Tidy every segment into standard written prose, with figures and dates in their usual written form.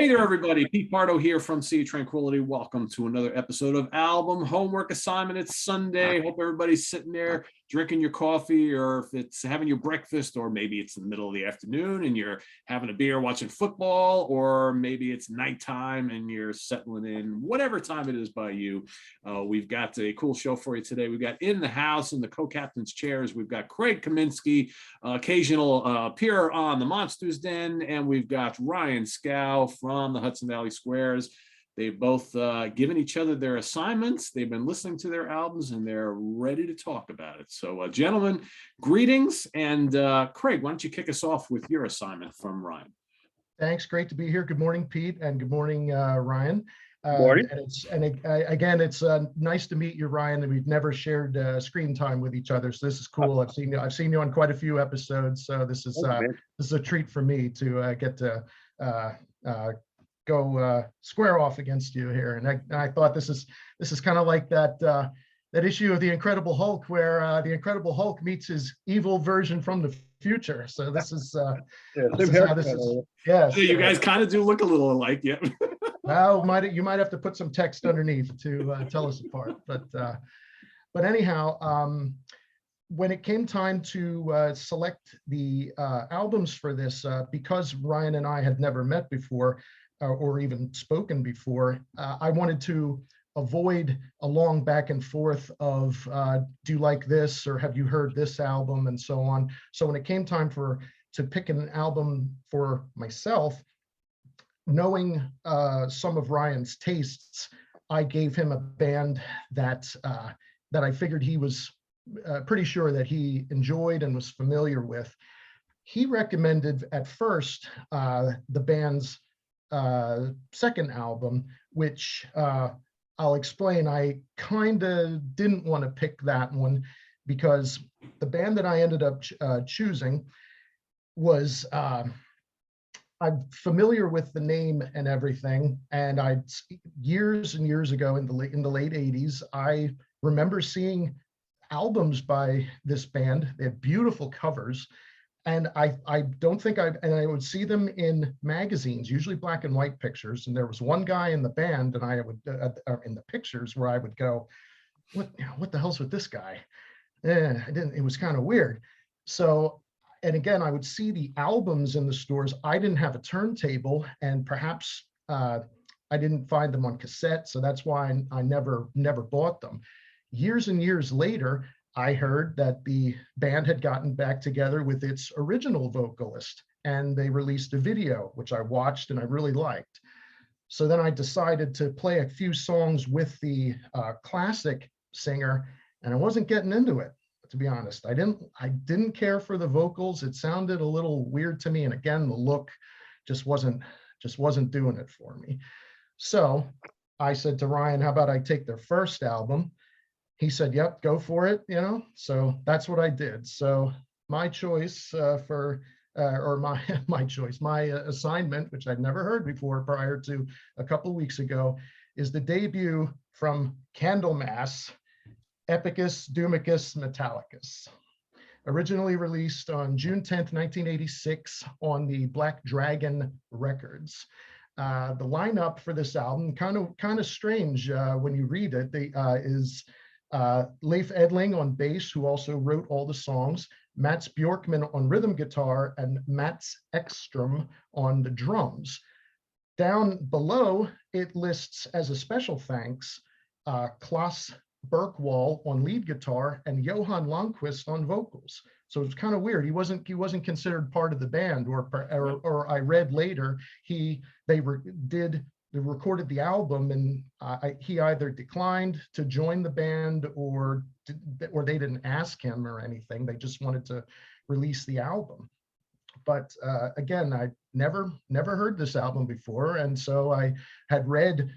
Hey there, everybody. Pete Pardo here from Sea of Tranquility. Welcome to another episode of Album Homework Assignment. It's Sunday. Hope everybody's sitting there drinking your coffee, or if it's having your breakfast, or maybe it's in the middle of the afternoon and you're having a beer watching football, or maybe it's nighttime and you're settling in. Whatever time it is by you, we've got a cool show for you today. We've got in the house in the co-captain's chairs. We've got Craig Kaminski, occasional appearer on the Monsters Den, and we've got Ryan Skow from the Hudson Valley Squares. They've both given each other their assignments. They've been listening to their albums and they're ready to talk about it. So gentlemen, greetings. And Craig, why don't you kick us off with your assignment from Ryan? Thanks, great to be here. Good morning, Pete, and good morning, Ryan. Morning. Again, it's nice to meet you, Ryan. And we've never shared screen time with each other, so this is cool. I've seen you on quite a few episodes, so this is a treat for me to get to go square off against you here. And I thought this is kind of like that issue of the Incredible Hulk, where the Incredible Hulk meets his evil version from the future. So this is how this is. Yes, so you guys kind of do look a little alike, yeah. Well, you might have to put some text underneath to tell us apart. But anyhow, when it came time to select the albums for this, because Ryan and I had never met before or even spoken before, I wanted to avoid a long back and forth of do you like this or have you heard this album and so on. So when it came time to pick an album for myself, knowing some of Ryan's tastes, I gave him a band that I figured he was pretty sure that he enjoyed and was familiar with. He recommended at first the band's second album, which I'll explain. I kind of didn't want to pick that one because the band that I ended up choosing was I'm familiar with the name and everything, and years and years ago in the late 80s, I remember seeing albums by this band. They had beautiful covers, and I don't think I would see them in magazines, usually black and white pictures. And there was one guy in the band, and I would in the pictures where I would go, what the hell's with this guy? It was kind of weird. So. And again, I would see the albums in the stores. I didn't have a turntable, and perhaps I didn't find them on cassette, so that's why I never bought them. Years and years later, I heard that the band had gotten back together with its original vocalist, and they released a video, which I watched and I really liked. So then I decided to play a few songs with the classic singer, and I wasn't getting into it. To be honest, I didn't care for the vocals. It sounded a little weird to me, and again, the look just wasn't doing it for me. So I said to Ryan, "How about I take their first album?" He said, "Yep, go for it." So that's what I did. So my choice my assignment, which I'd never heard before prior to a couple of weeks ago, is the debut from Candlemass, Epicus, Doomicus, Metallicus. Originally released on June 10th, 1986 on the Black Dragon Records. The lineup for this album, kind of strange when you read it, is Leif Edling on bass, who also wrote all the songs, Mats Bjorkman on rhythm guitar, and Mats Ekström on the drums. Down below, it lists as a special thanks, Klaus Berkwall on lead guitar and Johan Lundqvist on vocals. So it's kind of weird. He wasn't considered part of the band, or I read later they recorded the album, and he either declined to join the band or they didn't ask him or anything. They just wanted to release the album. But again, I never heard this album before, and so I had read,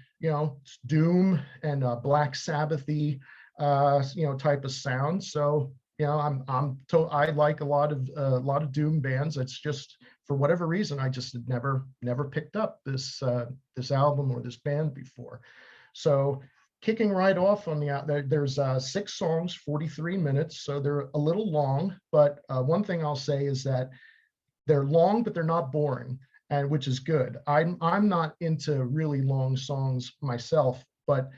Doom and Black Sabbathy, type of sound. So I like a lot of Doom bands. It's just for whatever reason I just had never picked up this album or this band before. So kicking right off on there's 6 songs, 43 minutes, so they're a little long. But one thing I'll say is that they're long, but they're not boring. and which is good. I'm not into really long songs myself, but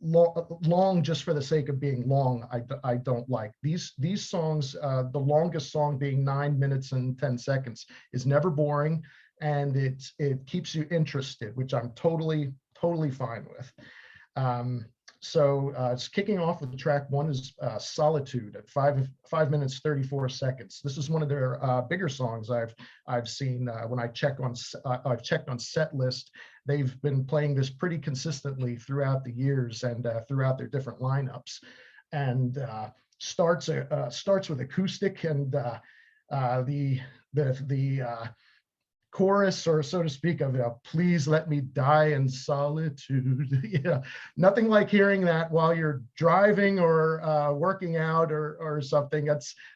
long just for the sake of being long, I don't like. These songs, the longest song being 9 minutes and 10 seconds is never boring, and it keeps you interested, which I'm totally fine with. So it's kicking off with track 1 is Solitude at 5 minutes 34 seconds. This is one of their bigger songs I've seen. When I've checked on set list, they've been playing this pretty consistently throughout the years and throughout their different lineups. And starts with acoustic, and the chorus, or so to speak, of please let me die in solitude. Yeah, nothing like hearing that while you're driving or working out or something.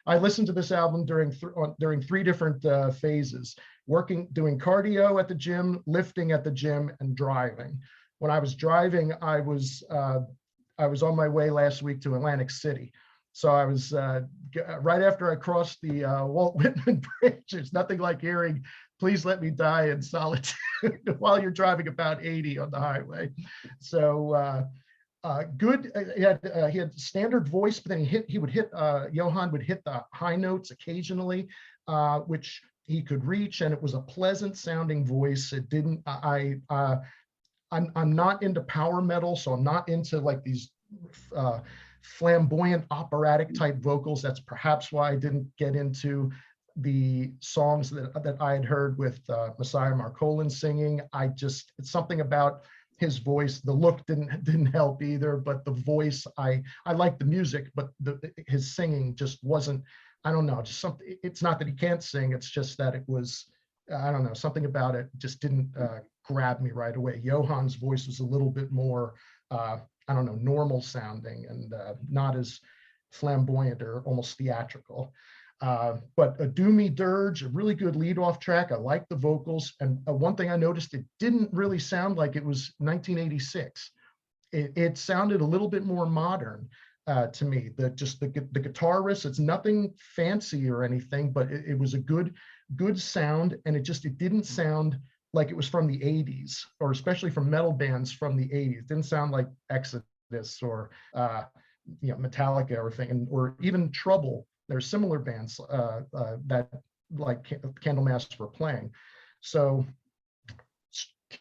I listened to this album during 3 different phases: doing cardio at the gym, lifting at the gym, and driving. When I was driving, I was on my way last week to Atlantic City. So I was right after I crossed the Walt Whitman Bridge. There's nothing like hearing "Please Let Me Die in Solitude" while you're driving about 80 on the highway. So good. He had standard voice, but then Johann would hit the high notes occasionally, which he could reach, and it was a pleasant sounding voice. It didn't. I'm not into power metal, so I'm not into like these flamboyant operatic type vocals. That's perhaps why I didn't get into the songs that I had heard with Messiah Marcolin singing. It's something about his voice. The look didn't help either, but the voice, I like the music, but his singing just wasn't, I don't know, just something. It's not that he can't sing, it's just that it was, I don't know, something about it just didn't grab me right away. Johann's voice was a little bit more, I don't know, normal sounding, and not as flamboyant or almost theatrical. But a doomy dirge, a really good lead-off track. I like the vocals, and one thing I noticed, it didn't really sound like it was 1986. It sounded a little bit more modern to me. The guitar riffs, it's nothing fancy or anything, but it was a good sound, and it didn't sound like it was from the 80s, or especially from metal bands from the 80s. It didn't sound like Exodus or Metallica or even Trouble. There's similar bands that like Candlemass were playing. So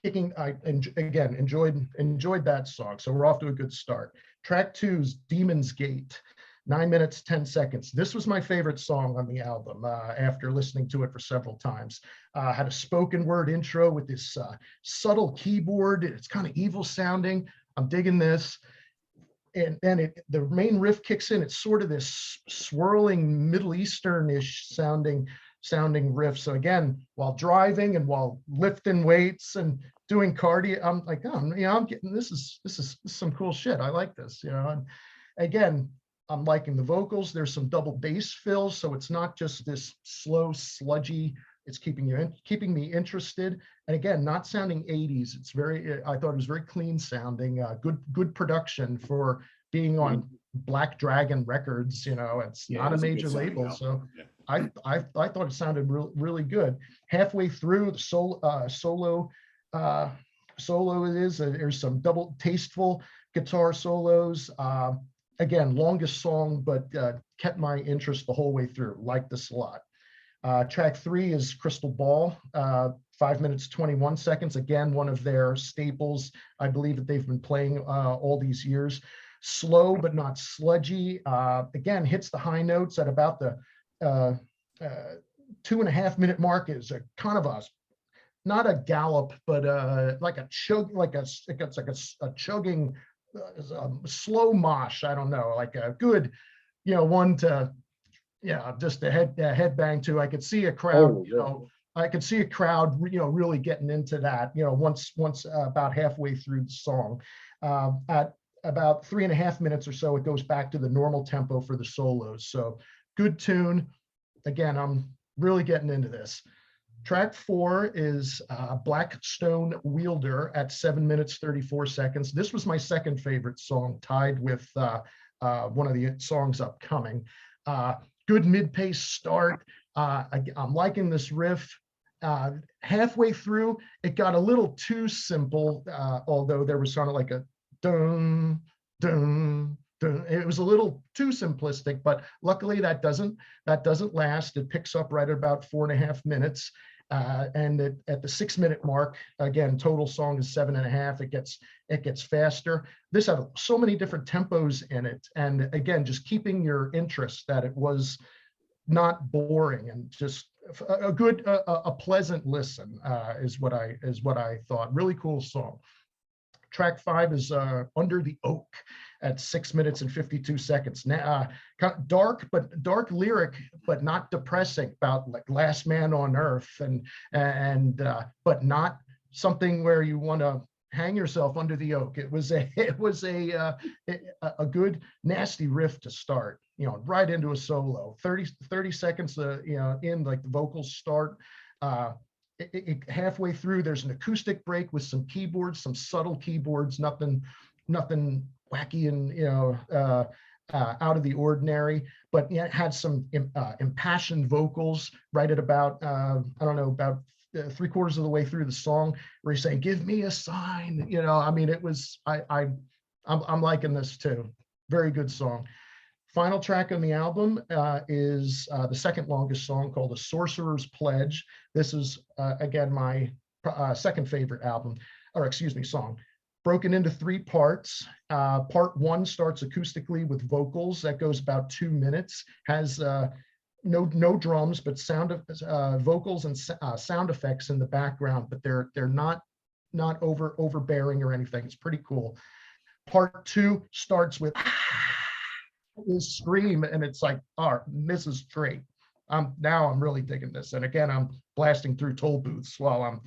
again enjoyed that song. So we're off to a good start. Track 2 is Demon's Gate, 9 minutes 10 seconds. This was my favorite song on the album after listening to it for several times. Had a spoken word intro with this subtle keyboard. It's kind of evil sounding. I'm digging this. And then the main riff kicks in. It's sort of this swirling Middle Eastern-ish sounding riff. So again, while driving and while lifting weights and doing cardio, I'm like, oh, I'm getting this is some cool shit. I like this, And again, I'm liking the vocals. There's some double bass fills, so it's not just this slow, sludgy. It's keeping me interested. And again, not sounding 80s. I thought it was very clean sounding, good production for being on Black Dragon Records. It's not a major label. So yeah. I thought it sounded really good. Halfway through the solo it is, there's some double tasteful guitar solos. Again, longest song, but kept my interest the whole way through. Liked this a lot. Track 3 is Crystal Ball, 5 minutes 21 seconds. Again, one of their staples. I believe that they've been playing all these years. Slow but not sludgy. Again, hits the high notes at about the 2.5 minute mark. Is a kind of not a gallop, but like a chug, it's like a chugging, slow mosh. I don't know, like a good, one to. Yeah, just a headbang too. I could see a crowd, I could see a crowd, really getting into that, once about halfway through the song. At about 3.5 minutes or so, it goes back to the normal tempo for the solos. So good tune. Again, I'm really getting into this. Track 4 is Blackstone Wielder at 7 minutes 34 seconds. This was my second favorite song, tied with one of the songs upcoming. Good mid-pace start. I'm liking this riff. Halfway through, it got a little too simple, although there was kind of like a dun, dun, dun. It was a little too simplistic, but luckily that doesn't last. It picks up right at about 4.5 minutes. And at the 6-minute mark, again, total song is 7.5. It gets faster. This had so many different tempos in it, and again, just keeping your interest, that it was not boring and just a good, a pleasant listen, is what I thought. Really cool song. Track 5 is Under the Oak at 6 minutes and 52 seconds. Now, kind of dark lyric, but not depressing, about like last man on earth, and but not something where you want to hang yourself under the oak. It was a good nasty riff to start, right into a solo. 30 seconds, in, like, the vocals start. Halfway through, there's an acoustic break with some keyboards, some subtle keyboards, nothing wacky and out of the ordinary, but it had some impassioned vocals right at about about 3/4 of the way through the song, where he's saying, "Give me a sign." I mean, it was, I'm liking this too. Very good song. Final track on the album is the second longest song, called "The Sorcerer's Pledge." This is, again, my second favorite song. Broken into 3 parts. Part 1 starts acoustically with vocals. That goes about 2 minutes. Has no drums, but vocals and sound effects in the background, but they're not overbearing or anything. It's pretty cool. Part 2 starts with this scream, and it's like, oh, this is great. Now I'm really digging this. And again, I'm blasting through toll booths while I'm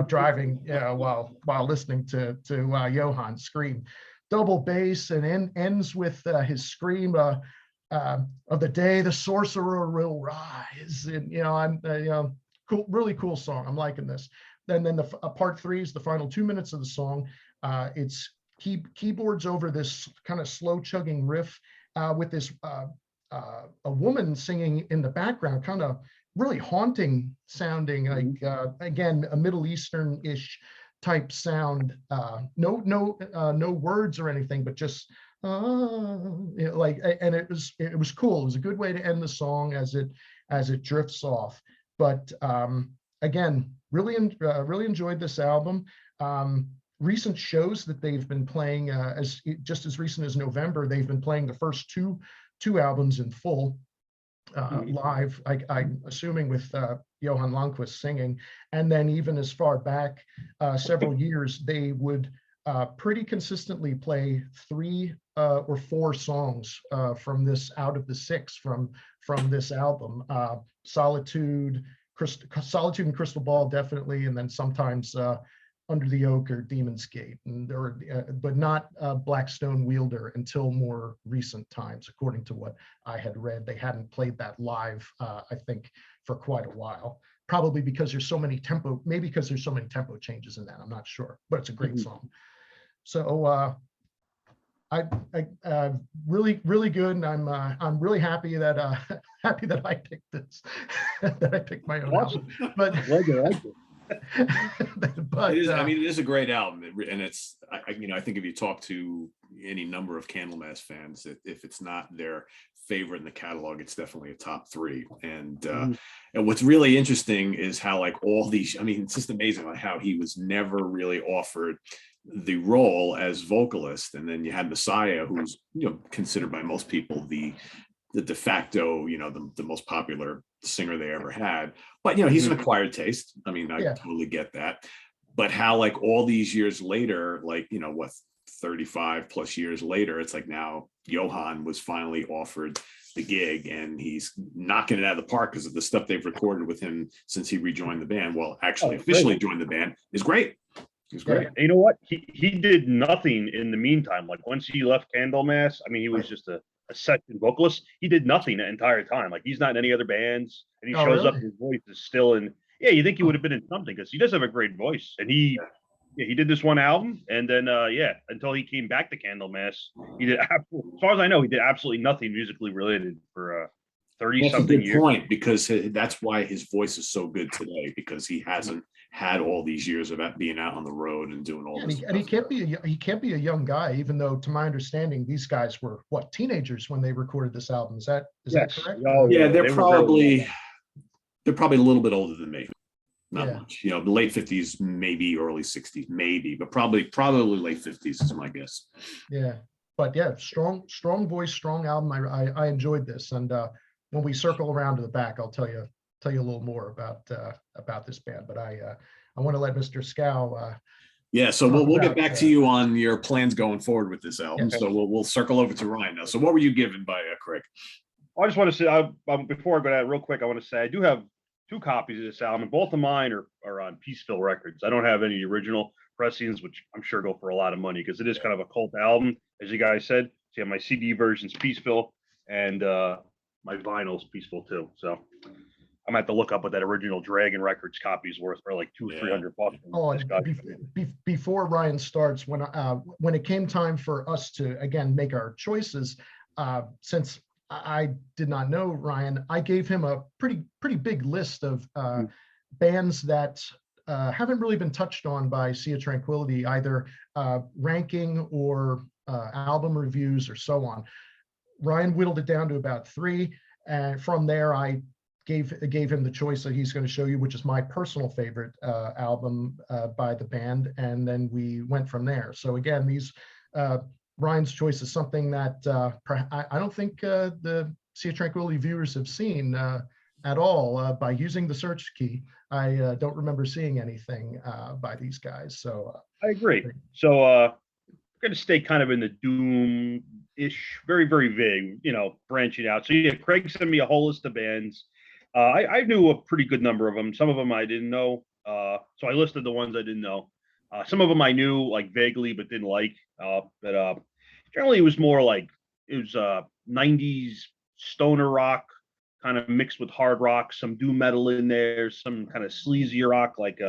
driving, while listening to Johann scream. Double bass, and ends with his scream of the day the sorcerer will rise. And I'm cool, really cool song. I'm liking this. Then the part 3 is the final 2 minutes of the song. It's keyboards over this kind of slow chugging riff, with this a woman singing in the background, kind of really haunting sounding, like again, a Middle Eastern-ish type sound. No words or anything, but just like, and it was cool. It was a good way to end the song as it drifts off. But again, really enjoyed this album. Recent shows that they've been playing, just as recent as November, they've been playing the first two albums in full live, I'm assuming with Johann Lundquist singing. And then even as far back, several years, they would pretty consistently play 3 or 4 songs from this, out of the 6 from this album. Solitude and Crystal Ball, definitely, and then sometimes Under the Oak or Demon's Gate, but not Blackstone Wielder until more recent times, according to what I had read. They hadn't played that live, I think, for quite a while. Probably because there's so many tempo, maybe because there's so many tempo changes in that. I'm not sure, but it's a great song. So I really good, and I'm really happy that I picked this, that I picked my own album. But but it is, I mean, it is a great album, and it's, I think if you talk to any number of Candlemass fans, if it's not their favorite in the catalog, it's definitely a top 3. And and what's really interesting is how, like, all these, I mean, it's just amazing, like, how he was never really offered the role as vocalist. And then you had Messiah, who's considered by most people the de facto, the most popular singer they ever had. But he's an acquired taste. I mean, I totally get that. But how, like, all these years later, like, what, 35 plus years later, it's like now Johann was finally offered the gig, and he's knocking it out of the park because of the stuff they've recorded with him since he rejoined the band. Well, actually officially joined the band is great. He's great. You know what? He did nothing in the meantime. Like, once he left Candlemass, I mean, he was just a session vocalist. He did nothing the entire time. Like, he's not in any other bands, and he shows up, his voice is still in. Yeah, you think he would have been in something, because he does have a great voice. And he did this one album, and then until he came back to Candlemass, he did, as far as I know, he did absolutely nothing musically related for 30 That's a something good years. point, because that's why his voice is so good today, because he hasn't had all these years of being out on the road and doing all this. And he can't be a young guy, even though, to my understanding, these guys were what, teenagers when they recorded this album. Is that correct? Oh, yeah, they they're probably a little bit older than me. Not much, the late 50s, maybe early 60s, maybe, but probably late 50s is my guess. Yeah, but yeah, strong voice, strong album. I enjoyed this, and when we circle around to the back, I'll tell you a little more about this band. But I want to let Mr. Skow. Yeah, so we'll get back to you on your plans going forward with this album. Okay. So we'll circle over to Ryan now. So what were you given by Craig? I just want to say, before I go to that real quick, I want to say I do have 2 copies of this album, and both of mine are on Peaceville Records. I don't have any original pressings, which I'm sure go for a lot of money, because it is kind of a cult album, as you guys said. So you have my CD version's Peaceville, and my vinyl's Peaceville too. So I'm gonna have to look up what that original Dragon Records copy is worth, for like $200-300 bucks. Oh, and before Ryan starts, when it came time for us to again make our choices, since I did not know Ryan, I gave him a pretty big list of bands that haven't really been touched on by Sea of Tranquility, either ranking or album reviews or so on. Ryan whittled it down to about 3, and from there I gave him the choice that he's going to show you, which is my personal favorite album by the band, and then we went from there. So again, these Ryan's choice is something that I don't think the Sea of Tranquility viewers have seen at all. By using the search key, I don't remember seeing anything by these guys. So I agree. So we're going to stay kind of in the doom-ish, very, very vague, branching out. So yeah, Craig sent me a whole list of bands. I knew a pretty good number of them. Some of them I didn't know. So I listed the ones I didn't know. Some of them I knew like vaguely, but didn't like. But generally it was more like, it was 90s stoner rock, kind of mixed with hard rock, some doom metal in there, some kind of sleazy rock, like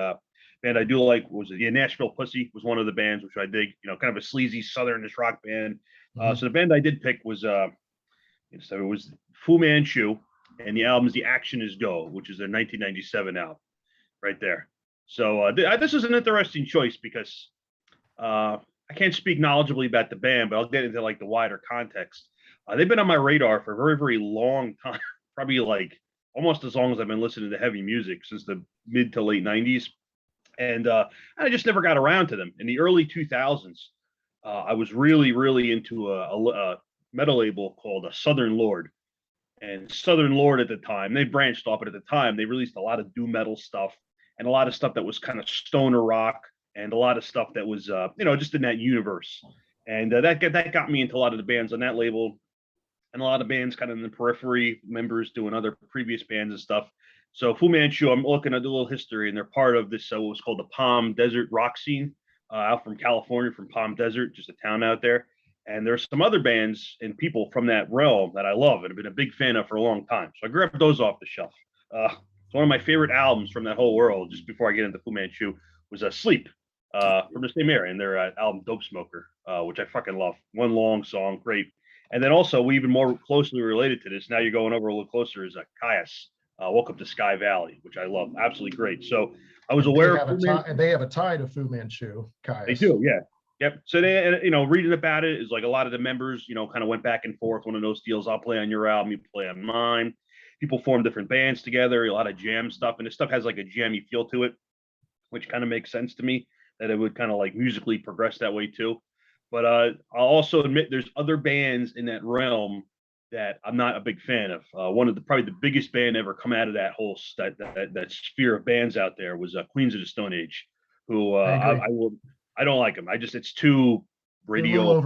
band I do like was Nashville Pussy was one of the bands, which I dig, kind of a sleazy southernish rock band. So the band I did pick was so it was Fu Manchu, and the album's The Action Is Go, which is their 1997 album right there. So this is an interesting choice, because I can't speak knowledgeably about the band, but I'll get into like the wider context. They've been on my radar for a very, very long time, probably like almost as long as I've been listening to heavy music, since the mid to late 90s. And I just never got around to them. In the early 2000s, I was really, really into a metal label called Southern Lord. And Southern Lord at the time, they branched off, but at the time they released a lot of doom metal stuff, and a lot of stuff that was kind of stoner rock, and a lot of stuff that was just in that universe. And that got me into a lot of the bands on that label, and a lot of bands kind of in the periphery, members doing other previous bands and stuff. So Fu Manchu, I'm looking at a little history, and they're part of this what was called the Palm Desert rock scene, out from California, from Palm Desert, just a town out there. And there's some other bands and people from that realm that I love and have been a big fan of for a long time. So I grabbed those off the shelf. It's one of my favorite albums from that whole world, just before I get into Fu Manchu, was Sleep, from the same area, and their album Dope Smoker, which I fucking love. One long song, great. And then also, we even more closely related to this, now you're going over a little closer, is Caius, Welcome to Sky Valley, which I love. Absolutely great. So I was aware they have a tie to Fu Manchu, Caius. They do, yeah. Yep. So they, reading about it is like a lot of the members, kind of went back and forth. One of those deals, I'll play on your album, you play on mine. People form different bands together, a lot of jam stuff, and this stuff has like a jammy feel to it, which kind of makes sense to me, that it would kind of like musically progress that way too. But I'll also admit there's other bands in that realm that I'm not a big fan of. One of probably the biggest band ever come out of that whole that sphere of bands out there was Queens of the Stone Age, who I don't like them. It's too radio.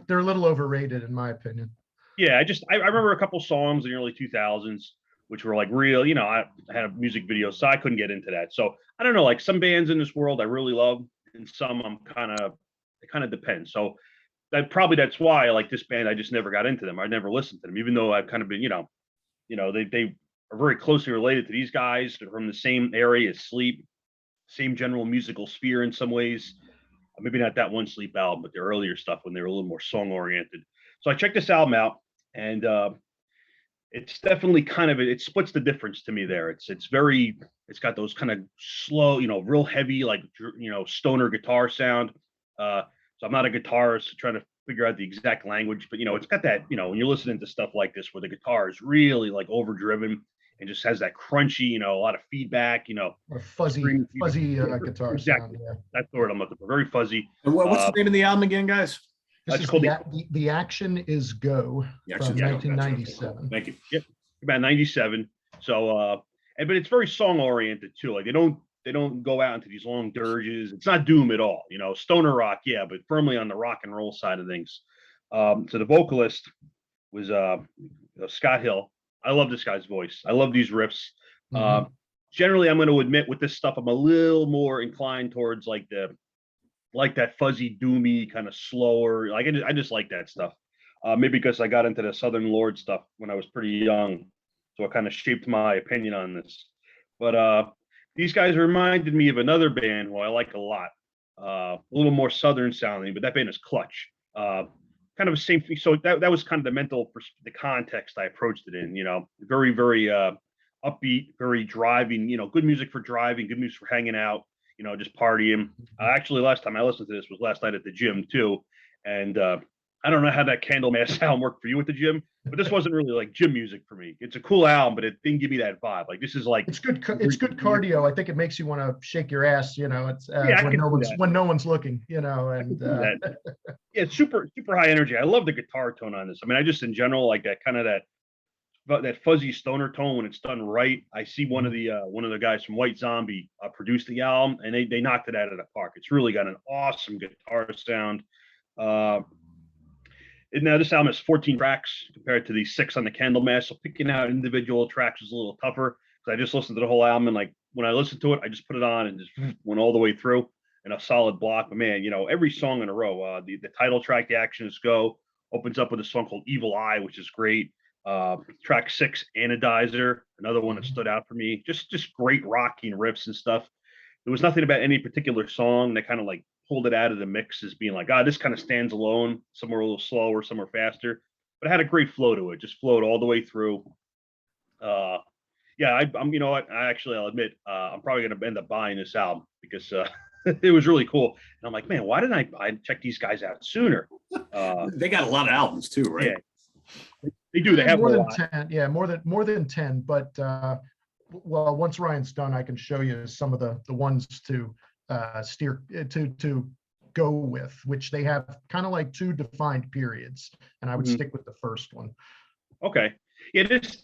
They're a little overrated, in my opinion. Yeah, I remember a couple songs in the early 2000s, which were like real. I had a music video, so I couldn't get into that. So I don't know, like some bands in this world I really love, and some it kind of depends. So that's why I like this band. I just never got into them. I never listened to them, even though I've kind of been, they are very closely related to these guys. They're from the same area as Sleep, same general musical sphere in some ways. Maybe not that one Sleep album, but their earlier stuff when they were a little more song oriented. So I checked this album out, and it's definitely kind of it splits the difference to me there. It's got those kind of slow, real heavy like stoner guitar sound. So I'm not a guitarist trying to figure out the exact language, but it's got that when you're listening to stuff like this where the guitar is really like overdriven and just has that crunchy, a lot of feedback, Or fuzzy guitar exactly. sound. Yeah. That's the word I'm looking for. Very fuzzy. And what's the name of the album again, guys? This It's is called the Action is Go The from Action's Go. 1997. Thank you. Yep, about 97. So but it's very song oriented too. Like they don't go out into these long dirges. It's not doom at all, stoner rock, yeah, but firmly on the rock and roll side of things. So the vocalist was Scott Hill. I love this guy's voice. I love these riffs. Generally, I'm going to admit with this stuff, I'm a little more inclined towards like that fuzzy, doomy kind of slower. Like I just like that stuff. Maybe because I got into the Southern Lord stuff when I was pretty young, so it kind of shaped my opinion on this. But these guys reminded me of another band who I like a lot, a little more Southern sounding, but that band is Clutch. Kind of the same thing. So that was kind of the context I approached it in. Very very upbeat, very driving. Good music for driving, good music for hanging out. Just partying. Actually, last time I listened to this was last night at the gym too, and I don't know how that Candlemass sound worked for you at the gym, but this wasn't really like gym music for me. It's a cool album, but it didn't give me that vibe. Like this is like it's good cardio. I think it makes you want to shake your ass. It's when no one's looking. And yeah, it's super high energy. I love the guitar tone on this. I mean, I just in general like that kind of that fuzzy stoner tone when it's done right. I see one of the guys from White Zombie produced the album, and they knocked it out of the park. It's really got an awesome guitar sound. Now this album has 14 tracks compared to the 6 on the Candlemass. So picking out individual tracks is a little tougher because I just listened to the whole album, and like when I listened to it, I just put it on and just went all the way through in a solid block. But man, every song in a row. The title track, "The Action is Go," opens up with a song called "Evil Eye," which is great. Track 6, "Anodizer," another one that stood out for me. Just great rocking riffs and stuff. There was nothing about any particular song that kind of like pulled it out of the mix as being like, this kind of stands alone, somewhere a little slower, somewhere faster. But it had a great flow to it, just flowed all the way through. Yeah, I'll admit, I'm probably going to end up buying this album because it was really cool. And I'm like, man, why didn't I check these guys out sooner? They got a lot of albums too, right? Yeah, they do. They have more than 10. Yeah, more than 10. But well, once Ryan's done, I can show you some of the ones to steer to go with, which they have kind of like 2 defined periods, and I would stick with the first one. Okay, yeah, this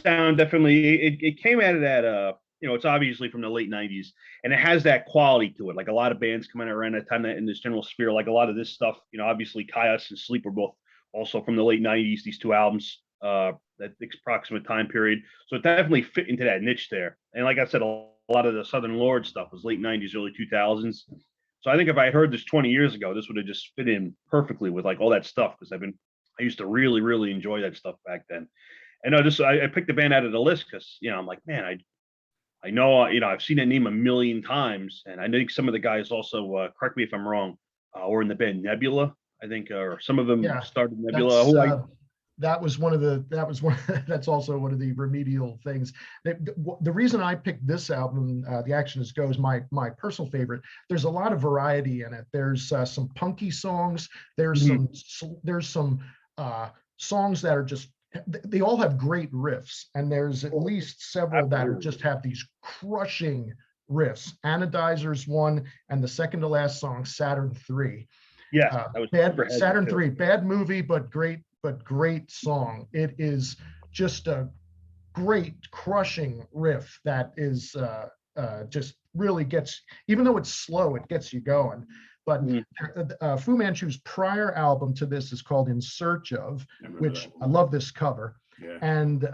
sound definitely it came out of that it's obviously from the late 90s, and it has that quality to it. Like a lot of bands coming out around that time in this general sphere, like a lot of this stuff, obviously Chaos and Sleep were both also from the late 90s, these 2 albums, that approximate time period. So it definitely fit into that niche there. And like I said, a lot of the Southern Lord stuff was late 90s, early 2000s. So I think if I heard this 20 years ago, this would have just fit in perfectly with like all that stuff, because I used to really, really enjoy that stuff back then. And I picked the band out of the list because, I'm like, man, I know, I've seen that name a million times. And I think some of the guys also, correct me if I'm wrong, were in the band Nebula, I think, or some of them started Nebula. That's also one of the remedial things. The reason I picked this album, The Action is Go, is my personal favorite. There's a lot of variety in it. There's some punky songs. There's some songs that are just, they all have great riffs, and there's at least several that are just have these crushing riffs. Anodizer's one, and the second to last song, Saturn 3. Yeah, that was Saturn 3, bad movie, but great song. It is just a great crushing riff that is just really gets, even though it's slow, it gets you going. But Fu Manchu's prior album to this is called In Search Of, which I love this cover. Yeah. And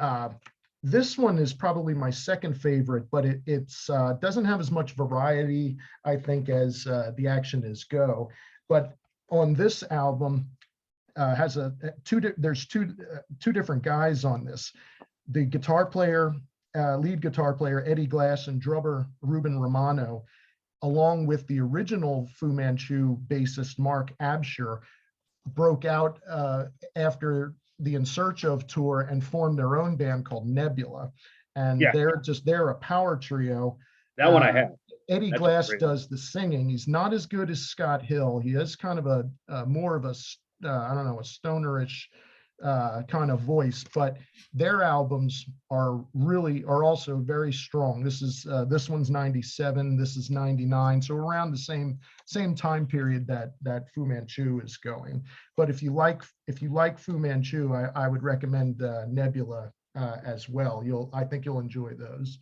this one is probably my second favorite, but it's doesn't have as much variety, I think, as The Action is Go. But on this album, there's two different guys on this. The guitar player, lead guitar player Eddie Glass, and drummer Ruben Romano, along with the original Fu Manchu bassist Mark Absher, broke out after the In Search Of tour and formed their own band called Nebula, and Yeah, they're a power trio. that one I have. Eddie That's a Glass great does the singing. He's not as good as Scott Hill. He has kind of a more of a I don't know, a stonerish kind of voice, but their albums are also very strong. This one's 97, this is 99, so around the same time period that Fu Manchu is going. But if you like Fu Manchu, I would recommend Nebula as well. I think you'll enjoy those.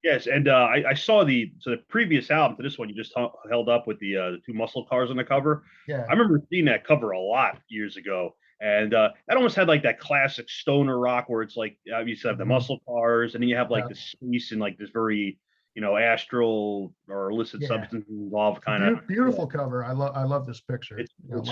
Yes, and I saw the previous album to this one you just held up with the two muscle cars on the cover. Yeah. I remember seeing that cover a lot years ago, and that almost had like that classic stoner rock where it's like you used to have the muscle cars, and then you have like the space and like this very astral or illicit substance involved kind of beautiful cover. I love this picture. It's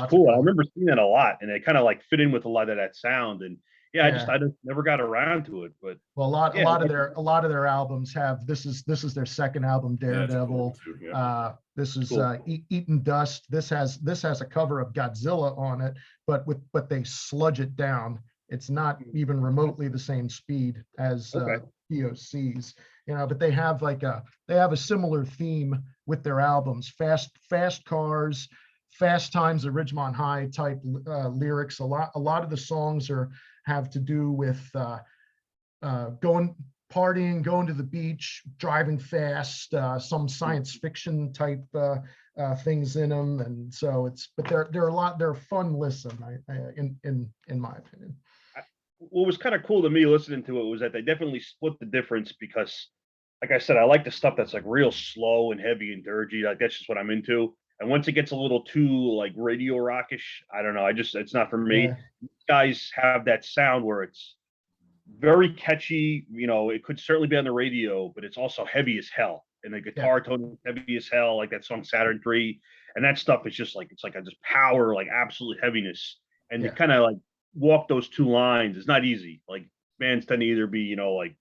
cool. I remember seeing that a lot, and it kind of like fit in with a lot of that sound. And I just never got around to it. But well, a lot of their albums have this is their second album, Daredevil. This is Eaten Dust. This has a cover of Godzilla on it, but they sludge it down. It's not even remotely the same speed as POC's, but they have a similar theme with their albums. Fast cars, Fast Times at Ridgemont High type lyrics. A lot of the songs have to do with partying, going to the beach, driving fast, some science fiction type things in them, and so they're a fun listen, in my opinion. What was kind of cool to me listening to it was that they definitely split the difference because, like I said, I like the stuff that's like real slow and heavy and dirgy. Like that's just what I'm into. And once it gets a little too like radio rockish, I don't know. It's not for me. Yeah. These guys have that sound where it's very catchy. It could certainly be on the radio, but it's also heavy as hell. And the guitar tone is heavy as hell, like that song Saturn 3. And that stuff is just like, it's like a just power, like absolute heaviness. And to kind of like walk those two lines is not easy. Like bands tend to either be, like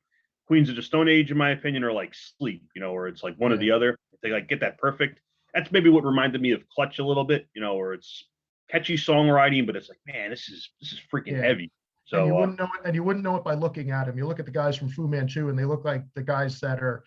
Queens of the Stone Age, in my opinion, or like Sleep, where it's like one or the other. If they like get that perfect. That's maybe what reminded me of Clutch a little bit, where it's catchy songwriting, but it's like, man, this is freaking heavy. So and you wouldn't know it by looking at them. You look at the guys from Fu Manchu, and they look like the guys that are,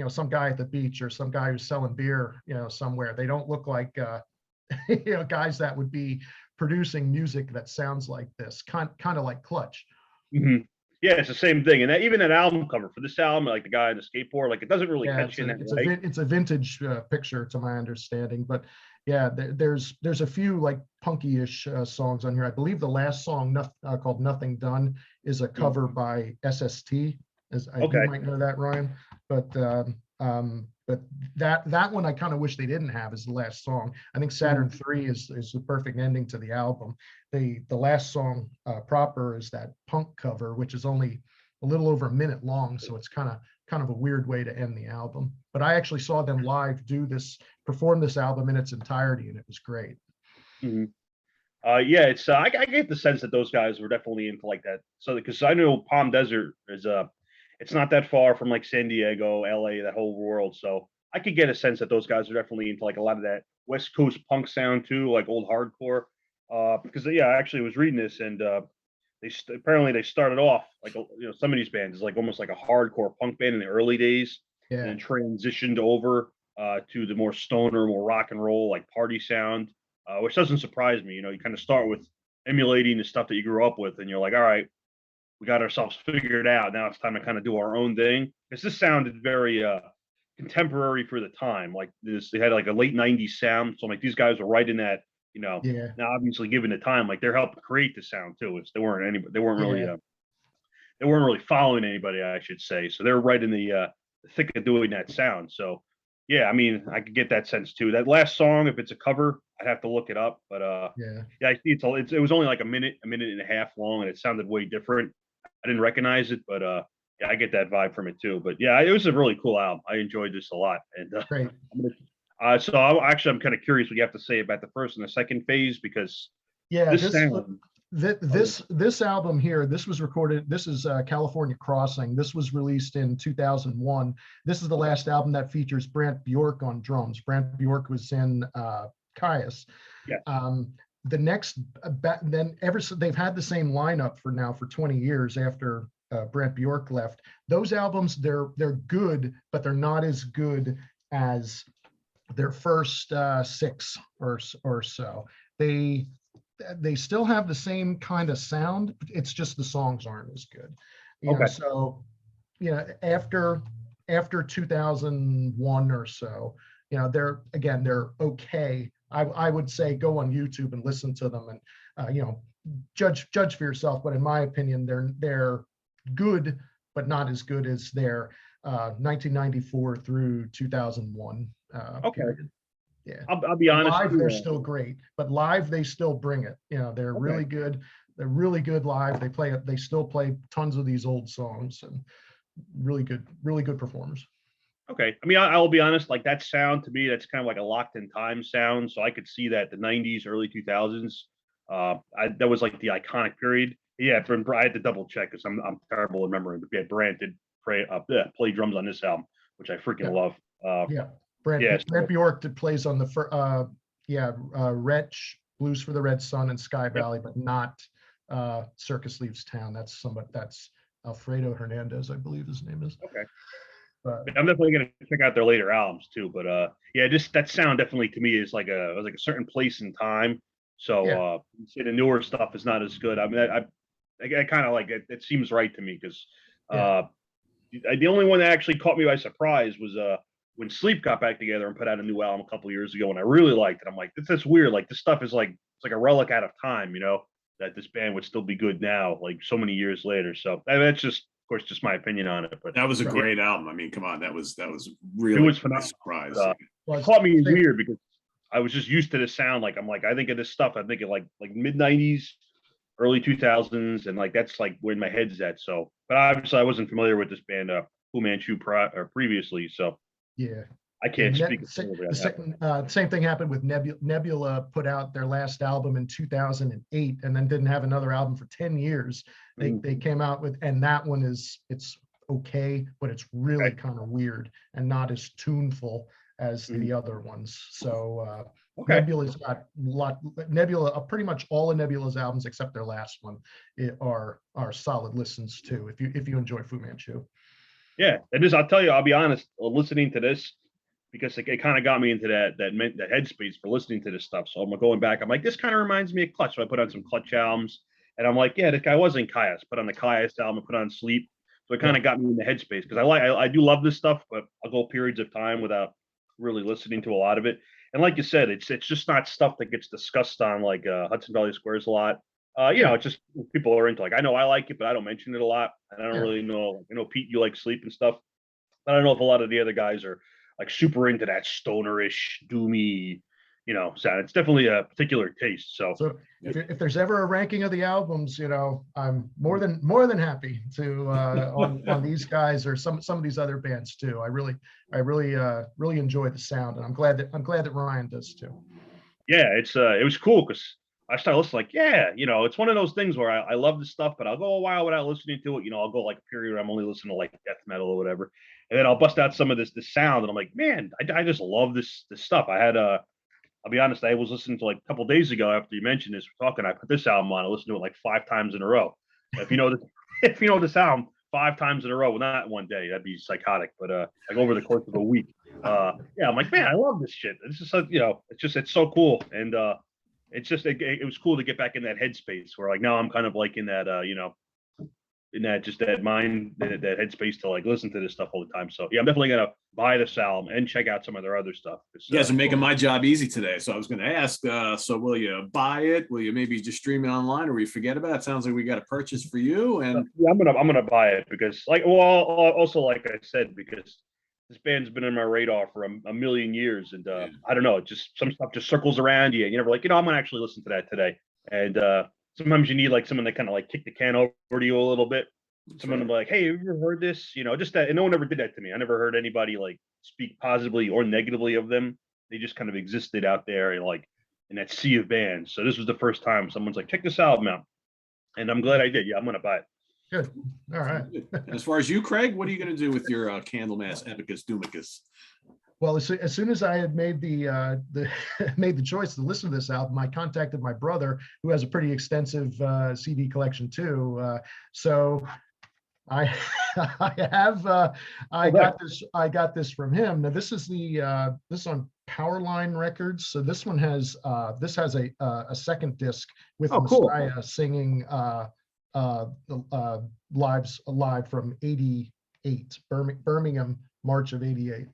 some guy at the beach or some guy who's selling beer, somewhere. They don't look like, guys that would be producing music that sounds like this, kind of like Clutch. Mm-hmm. Yeah, it's the same thing. And even that album cover for this album, like the guy on the skateboard, like it doesn't really catch you in that way. It's a vintage picture to my understanding, but there's a few like punky-ish songs on here. I believe the last song called Nothing Done is a cover by SST. You might know that, Ryan, but that one I kind of wish they didn't have as the last song. I think Saturn 3 is the perfect ending to the album. The last song proper is that punk cover, which is only a little over a minute long, so it's kind of a weird way to end the album. But I actually saw them live perform this album in its entirety, and it was great. Mm-hmm. It's I get the sense that those guys were definitely into like that. So because I know Palm Desert is it's not that far from like San Diego, LA, that whole world. So I could get a sense that those guys are definitely into like a lot of that West Coast punk sound too, like old hardcore. Because I actually was reading this, and apparently they started off like some of these bands is like almost like a hardcore punk band in the early days, and then transitioned over to the more stoner, more rock and roll like party sound, which doesn't surprise me. You kind of start with emulating the stuff that you grew up with, and you're like, all right, we got ourselves figured out. Now it's time to kind of do our own thing. Because this sounded very contemporary for the time. Like this, they had like a late '90s sound. So like these guys were right in that. Now obviously given the time, like they're helping create the sound too. They weren't really following anybody, I should say. So they're right in the thick of doing that sound. So I mean, I could get that sense too. That last song, if it's a cover, I'd have to look it up. But I see it was only like a minute and a half long, and it sounded way different. I didn't recognize it, but I get that vibe from it too. But it was a really cool album. I enjoyed this a lot. And great. I'm kind of curious what you have to say about the first and the second phase, because this album here, this was recorded. This is California Crossing. This was released in 2001. This is the last album that features Brant Bjork on drums. Brant Bjork was in Caius. the next, then they've had the same lineup for 20 years after Brent Bjork left. Those albums, they're good, but they're not as good as their first 6 or so. They still have the same kind of sound. It's just the songs aren't as good. You know, so after 2001 or so, they're okay. I would say go on YouTube and listen to them, and judge for yourself. But in my opinion, they're good, but not as good as their 1994 through 2001 period. Yeah, I'll be honest. Live, they're still great, but live they still bring it. They're really good. They're really good live. They still play tons of these old songs, and really good performers. Okay. I mean, I'll be honest, like that sound to me, that's kind of like a locked in time sound. So I could see that the 90s, early 2000s, that was like the iconic period. Yeah, I had to double check because I'm terrible at remembering. But yeah, Brant did play drums on this album, which I freaking love. Brant Bjork plays on the Wretch, Blues for the Red Sun, and Sky Valley, but not Circus Leaves Town. That's Alfredo Hernandez, I believe his name is. Okay. I'm definitely gonna check out their later albums too. But just that sound definitely to me is like a certain place in time. So say the newer stuff is not as good. I mean, I kind of like it. It seems right to me because the only one that actually caught me by surprise was when Sleep got back together and put out a new album a couple of years ago, and I really liked it. I'm like, that's weird. Like this stuff is it's like a relic out of time, that this band would still be good now, like so many years later. So that's just, of course, just my opinion on it. But that was a great album. I mean, come on, that was really, it was phenomenal. Surprise. It caught me weird because I was just used to the sound. Like I think of this stuff, I think of like mid 90s, early 2000s, and like that's like where my head's at. So, but obviously I wasn't familiar with this band, Fu Manchu previously. So yeah, I can't speak. Same thing happened with Nebula. Put out their last album in 2008, and then didn't have another album for 10 years. They came out with, and that one it's okay, but it's really kind of weird and not as tuneful as the other ones. So Nebula's got a lot. Pretty much all of Nebula's albums except their last one are solid listens too. If you enjoy Fu Manchu. Yeah, it is. I'll tell you, I'll be honest. Listening to this, because it kind of got me into that headspace for listening to this stuff. So I'm going back. I'm like, this kind of reminds me of Clutch. So I put on some Clutch albums, and I'm like, yeah, this guy was in Caius. Put on the Caius album, put on Sleep. So it kind of got me in the headspace because I do love this stuff, but I'll go periods of time without really listening to a lot of it. And like you said, it's just not stuff that gets discussed on like Hudson Valley Squares a lot. It's just people are into. Like, I know I like it, but I don't mention it a lot. And I don't really know. Pete, you like Sleep and stuff. I don't know if a lot of the other guys are like super into that stonerish, doomy, sound. It's definitely a particular taste. So if there's ever a ranking of the albums, I'm more than happy to on these guys or some of these other bands too. I really enjoy the sound, and I'm glad that Ryan does too. Yeah, it was cool because I started listening, it's one of those things where I love this stuff, but I'll go a while without listening to it. I'll go like a period where I'm only listening to like death metal or whatever. And then I'll bust out some of this sound, and I'm like, man, I just love this stuff. I had I'll be honest, I was listening to like a couple of days ago after you mentioned this, we're talking, I put this album on, I listened to it like 5 times in a row. If you know this album 5 times in a row, well, not one day, that'd be psychotic, but like over the course of a week. I'm like, man, I love this shit. This is it's so cool. And it was cool to get back in that headspace where like now I'm kind of like in that in that mind, that headspace to like listen to this stuff all the time. So yeah, I'm definitely gonna buy this album and check out some of their other stuff. You guys are making my job easy today. So I was gonna ask, so will you buy it? Will you maybe just stream it online, or will you forget about it? It sounds like we got a purchase for you. And I'm gonna buy it because also like I said, because this band's been on my radar for a million years, and I don't know, just some stuff just circles around you, and you're never like, I'm gonna actually listen to that today. And sometimes you need like someone that kind of like kick the can over to you a little bit. Someone will be like, hey, have you ever heard this? Just that. And no one ever did that to me. I never heard anybody like speak positively or negatively of them. They just kind of existed out there and like in that sea of bands. So this was the first time someone's like, check this album out. And I'm glad I did. Yeah, I'm gonna buy it. Good. All right. As far as you, Craig, what are you going to do with your Candlemass, Epicus, Doomicus? Well, as soon as I had made made the choice to listen to this album, I contacted my brother, who has a pretty extensive CD collection too. So I I have I got this from him. Now this is this is on Powerline Records. So this one has this has a second disc with Oh, cool. Messiah singing live from '88, Birmingham, March of '88.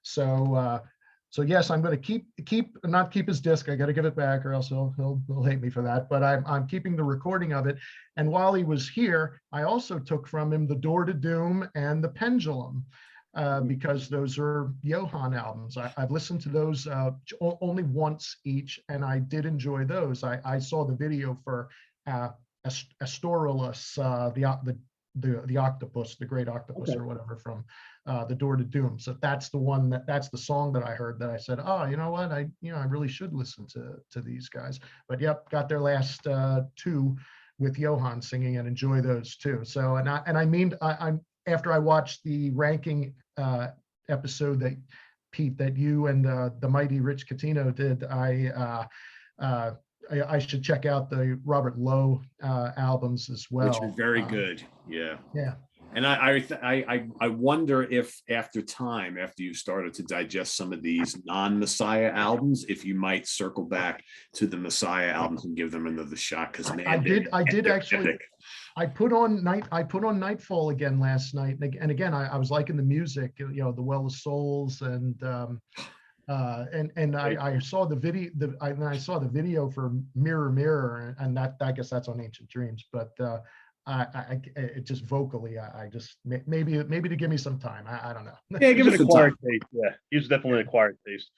So so yes, I'm going to not keep his disc. I got to give it back, or else he'll hate me for that. But I'm keeping the recording of it. And while he was here, I also took from him the Door to Doom and the Pendulum, because those are Johann albums. I've listened to those only once each, and I did enjoy those. I saw the video for Astoralus, the octopus, the great octopus, or whatever, from the Door to Doom. So that's the one that's the song that I heard that I said, oh, you know what, I really should listen to these guys. But yep, got their last two with Johann singing and enjoy those too. So I'm after I watched the ranking episode that Pete, that you and the mighty Rich Catino did, I should check out the Robert Lowe albums as well. Which are very good. Yeah. Yeah. And I wonder if after you started to digest some of these non-Messiah albums, if you might circle back to the Messiah albums and give them another shot. Because I did actually. Epic. I put on Nightfall again last night, and again I was liking the music, the Well of Souls, and I saw the video. I saw the video for Mirror Mirror, and that, I guess that's on Ancient Dreams. But it just vocally, I just maybe to give me some time. I don't know. Yeah, give it an acquired taste. Yeah, he's definitely an acquired taste.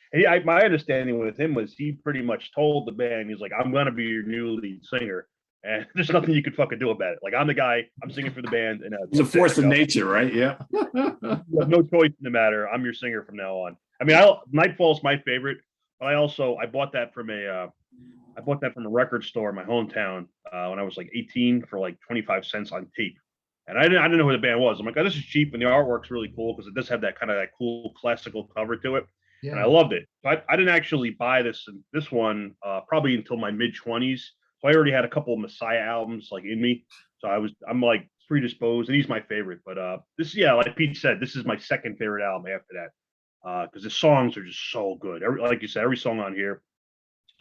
My understanding with him was he pretty much told the band, he's like, I'm gonna be your new lead singer, and there's nothing you could fucking do about it. Like, I'm the guy, I'm singing for the band, and it's a force of nature, right? Yeah. You have no choice in the matter. I'm your singer from now on. I mean, Nightfall's my favorite, but I bought that from a record store in my hometown when I was like 18 for like 25 cents on tape. And I didn't know who the band was. I'm like, oh, this is cheap, and the artwork's really cool because it does have that kind of that cool classical cover to it. Yeah. And I loved it. But I didn't actually buy this one probably until my mid 20s. So I already had a couple of Messiah albums like in me. So I'm like predisposed, and he's my favorite. But this, yeah, like Pete said, this is my second favorite album after that. Because the songs are just so good. Like you said, every song on here,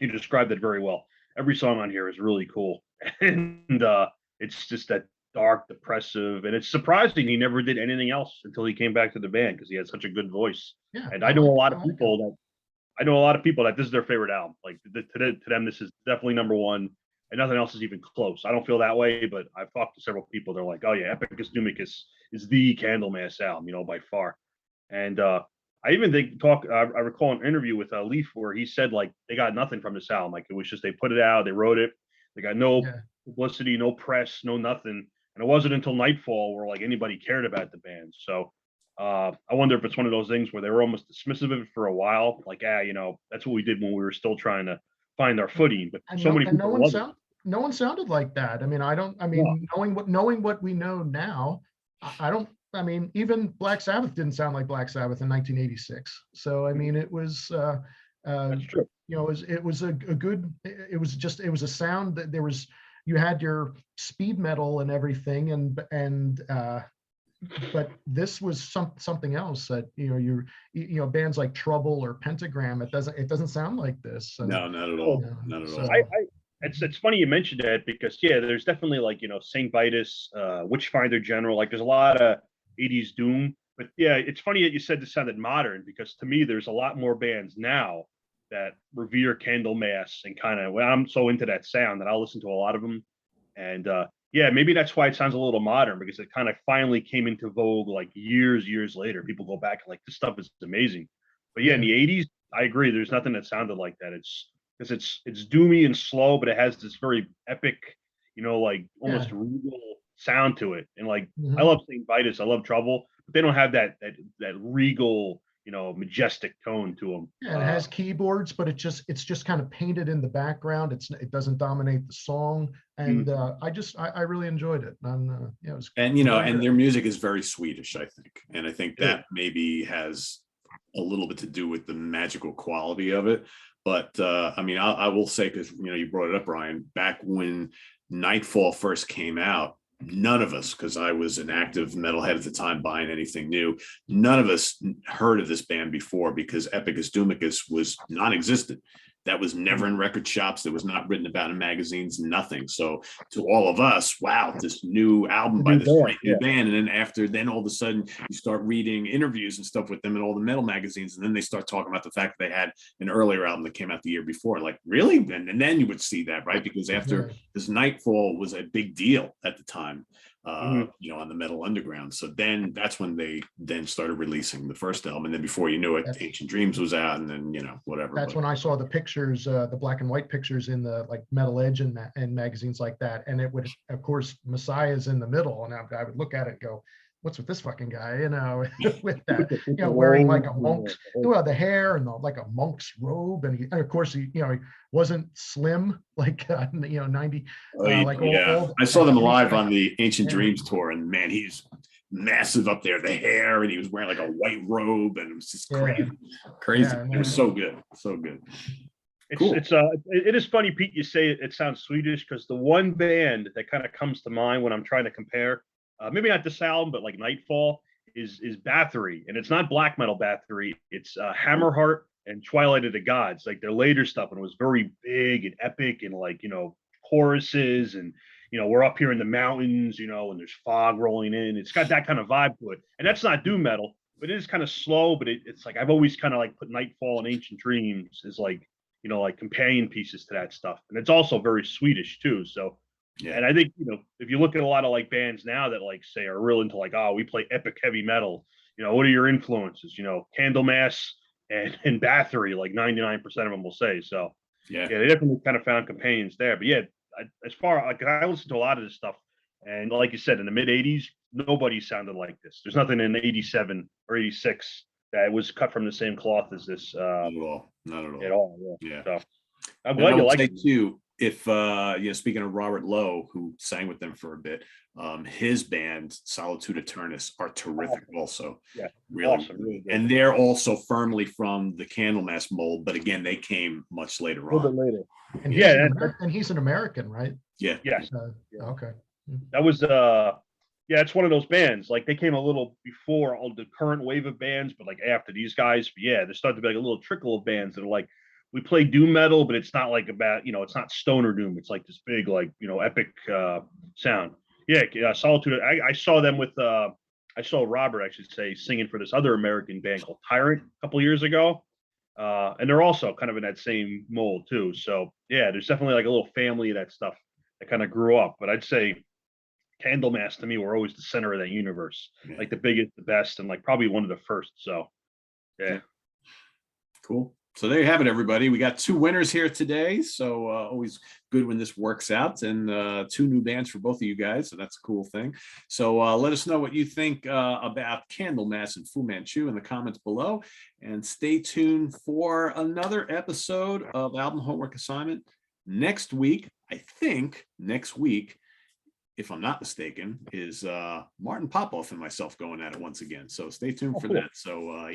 you described it very well. Every song on here is really cool, and it's just that dark, depressive, and it's surprising he never did anything else until he came back to the band because he had such a good voice. Yeah, and I know a lot of people that this is their favorite album. Like to them, this is definitely number one, and nothing else is even close. I don't feel that way, but I've talked to several people. They're like, "Oh yeah, Epicus Doomicus is the Candlemass album, by far," and I even I recall an interview with Leaf where he said like they got nothing from this album. Like it was just they put it out, they wrote it, they got no publicity, no press, no nothing. And it wasn't until Nightfall where like anybody cared about the band. So I wonder if it's one of those things where they were almost dismissive of it for a while. Like, that's what we did when we were still trying to find our footing. But no one sounded like that. I mean, knowing what we know now, I mean, even Black Sabbath didn't sound like Black Sabbath in 1986. So, I mean, it was, that's true. It was a sound that you had your speed metal and everything, but this was something else that, bands like Trouble or Pentagram, it doesn't sound like this. And, no, not at all. Not at all. It's funny you mentioned that because there's definitely like Saint Vitus, Witchfinder General, like there's a lot of 80s doom, but it's funny that you said this sounded modern because to me there's a lot more bands now that revere Candlemass and kind of, well, I'm so into that sound that I'll listen to a lot of them, and maybe that's why it sounds a little modern because it kind of finally came into vogue like years later. People go back and like this stuff is amazing, but in the 80s I agree there's nothing that sounded like that. It's because it's doomy and slow, but it has this very epic, like almost regal sound to it. And like I love Saint Vitus, I love Trouble, but they don't have that regal, majestic tone to them. Yeah, it has keyboards, but it's just kind of painted in the background. It doesn't dominate the song, and I really enjoyed it. And it was, and and their music is very Swedish, I think, and I think that maybe has a little bit to do with the magical quality of it. But I mean, I will say, because you brought it up, Ryan, back when Nightfall first came out, none of us, because I was an active metalhead at the time buying anything new, none of us heard of this band before, because Epicus Doomicus was non-existent. That was never in record shops. That was not written about in magazines, nothing. So to all of us, wow, this new album by this great new band. And then all of a sudden you start reading interviews and stuff with them in all the metal magazines. And then they start talking about the fact that they had an earlier album that came out the year before. Like, really? And then you would see that, right? Because after this Nightfall was a big deal at the time. On the Metal Underground. So then that's when they then started releasing the first album. And then before you knew it, Ancient Dreams was out, and then, whatever. That's when I saw the pictures, the black and white pictures in the like Metal Edge and magazines like that. And it would, of course, Messiah's in the middle. And I would look at it and go, what's with this fucking guy, with that, wearing like a monk's, the hair and like a monk's robe. And of course, he wasn't slim, like, 90. I saw them live on the Ancient Dreams tour, and man, he's massive up there, the hair, and he was wearing like a white robe, and it was just crazy. It was so good. Cool. It is funny, Pete, you say it sounds Swedish, because the one band that kind of comes to mind when I'm trying to compare, maybe not this album, but like Nightfall, is Bathory. And it's not black metal Bathory. It's Hammerheart and Twilight of the Gods, like their later stuff. And it was very big and epic, and like, choruses, and, we're up here in the mountains, and there's fog rolling in. It's got that kind of vibe to it. And that's not doom metal, but it is kind of slow. But it's like, I've always kind of like put Nightfall and Ancient Dreams as like, like companion pieces to that stuff. And it's also very Swedish too. So, and I think, if you look at a lot of like bands now that like say are real into like, we play epic heavy metal, what are your influences? Candlemass and Bathory, like 99% of them will say. So they definitely kind of found companions there. But as far like I listen to a lot of this stuff, and like you said, in the mid 80s, nobody sounded like this. There's nothing in 87 or 86 that was cut from the same cloth as this. Not at all. Yeah. So I'm glad you like it too. If speaking of Robert Lowe, who sang with them for a bit, his band Solitude Eternus are terrific also. Yeah, really awesome. Really good. And they're also firmly from the Candlemass mold, but again, they came much later on. A little bit later. And he's an American, right? Yeah. Yes. Okay. That was it's one of those bands. Like they came a little before all the current wave of bands, but like after these guys, there's starting to be like a little trickle of bands that are like, we play doom metal, but it's not like about, it's not stoner doom. It's like this big, like, epic sound. Solitude. I saw them with, I saw Robert, I should say, singing for this other American band called Tyrant a couple years ago. And they're also kind of in that same mold too. So there's definitely like a little family of that stuff that kind of grew up. But I'd say Candlemass to me were always the center of that universe, like the biggest, the best, and like probably one of the first. So cool. So there you have it, everybody. We got 2 winners here today. So always good when this works out, and 2 new bands for both of you guys. So that's a cool thing. So let us know what you think about Candlemass and Fu Manchu in the comments below, and stay tuned for another episode of Album Homework Assignment next week. I think next week, if I'm not mistaken, is Martin Popoff and myself going at it once again. So stay tuned for that. So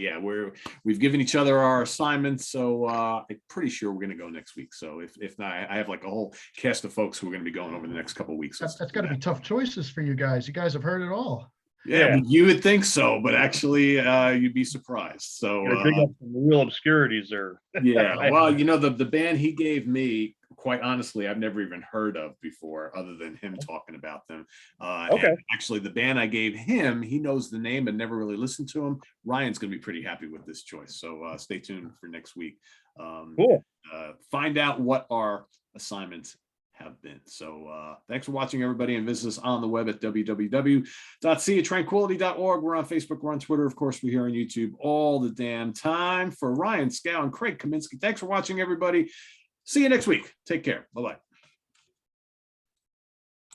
we've given each other our assignments. So I'm pretty sure we're going to go next week. So if not, I have like a whole cast of folks who are going to be going over the next couple of weeks. That's got to be tough choices for you guys. You guys have heard it all. Yeah, you would think so, but actually you'd be surprised. So some real obscurities there. Well, the band he gave me, quite honestly, I've never even heard of before, other than him talking about them. And actually, the band I gave him, he knows the name, but never really listened to him. Ryan's going to be pretty happy with this choice. So stay tuned for next week. Cool. Find out what our assignments have been. So thanks for watching, everybody, and visit us on the web at www.seaoftranquility.org. We're on Facebook, we're on Twitter, of course, we're here on YouTube all the damn time. For Ryan, Skow, and Craig Kaminski, thanks for watching, everybody. See you next week. Take care. Bye-bye.